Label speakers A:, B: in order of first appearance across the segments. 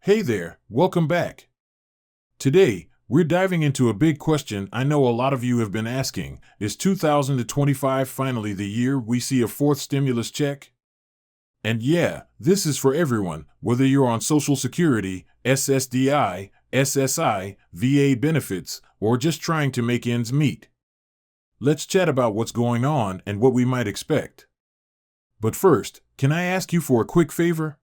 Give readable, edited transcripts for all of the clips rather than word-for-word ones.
A: Hey there, welcome back. Today, we're diving into a big question I know a lot of you have been asking. Is 2025 finally the year we see a fourth stimulus check? And yeah, this is for everyone, whether you're on Social Security, SSDI, SSI, VA benefits, or just trying to make ends meet. Let's chat about what's going on and what we might expect. But first, can I ask you for a quick favor?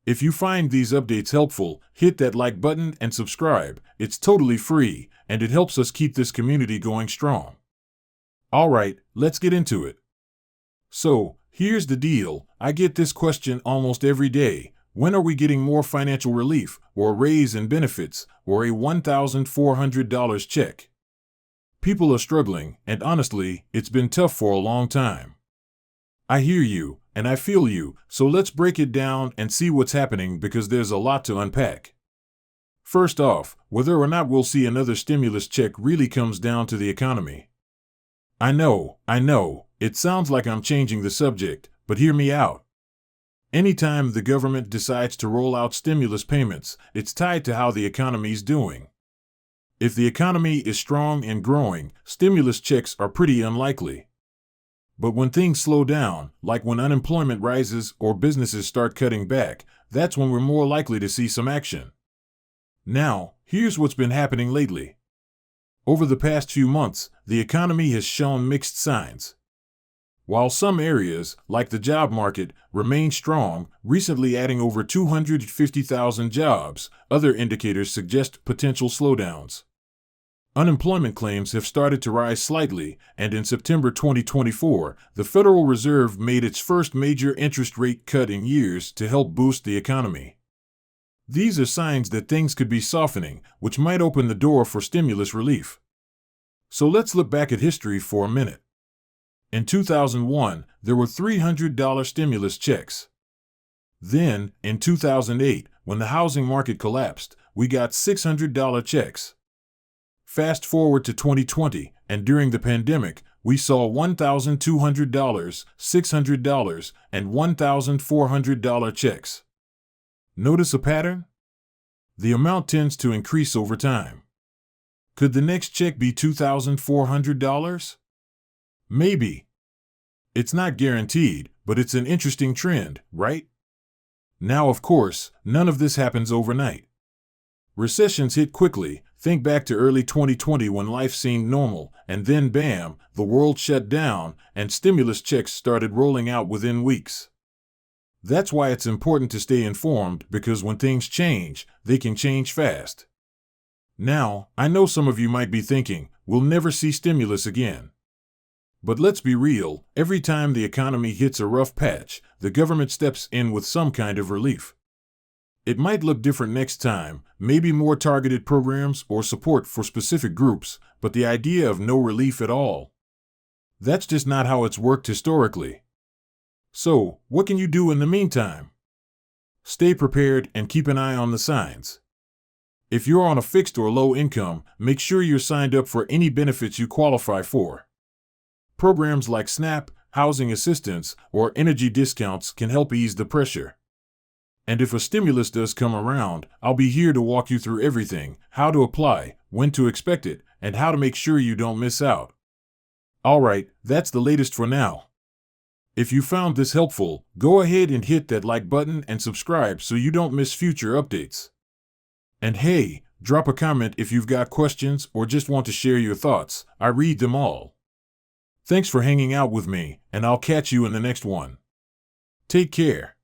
A: If you find these updates helpful, hit that like button and subscribe. It's totally free, and it helps us keep this community going strong. Alright, let's get into it. So, here's the deal. I get this question almost every day. When are we getting more financial relief, or a raise in benefits, or a $1,400 check? People are struggling, and honestly, it's been tough for a long time. I hear you, and I feel you, so let's break it down and see what's happening because there's a lot to unpack. First off, whether or not we'll see another stimulus check really comes down to the economy. I know, it sounds like I'm changing the subject, but hear me out. Anytime the government decides to roll out stimulus payments, it's tied to how the economy's doing. If the economy is strong and growing, stimulus checks are pretty unlikely. But when things slow down, like when unemployment rises or businesses start cutting back, that's when we're more likely to see some action. Now, here's what's been happening lately. Over the past few months, the economy has shown mixed signs. While some areas, like the job market, remain strong, recently adding over 250,000 jobs, other indicators suggest potential slowdowns. Unemployment claims have started to rise slightly, and in September 2024, the Federal Reserve made its first major interest rate cut in years to help boost the economy. These are signs that things could be softening, which might open the door for stimulus relief. So let's look back at history for a minute. In 2001, there were $300 stimulus checks. Then, in 2008, when the housing market collapsed, we got $600 checks. Fast forward to 2020, and during the pandemic, we saw $1,200, $600, and $1,400 checks. Notice a pattern? The amount tends to increase over time. Could the next check be $2,400? Maybe. It's not guaranteed, but it's an interesting trend, right? Now, of course, none of this happens overnight. Recessions hit quickly. Think back to early 2020 when life seemed normal, and then bam, the world shut down, and stimulus checks started rolling out within weeks. That's why it's important to stay informed, because when things change, they can change fast. Now, I know some of you might be thinking, we'll never see stimulus again. But let's be real, every time the economy hits a rough patch, the government steps in with some kind of relief. It might look different next time, maybe more targeted programs or support for specific groups, but the idea of no relief at all. That's just not how it's worked historically. So, what can you do in the meantime? Stay prepared and keep an eye on the signs. If you're on a fixed or low income, make sure you're signed up for any benefits you qualify for. Programs like SNAP, housing assistance, or energy discounts can help ease the pressure. And if a stimulus does come around, I'll be here to walk you through everything, how to apply, when to expect it, and how to make sure you don't miss out. Alright, that's the latest for now. If you found this helpful, go ahead and hit that like button and subscribe so you don't miss future updates. And hey, drop a comment if you've got questions or just want to share your thoughts. I read them all. Thanks for hanging out with me, and I'll catch you in the next one. Take care.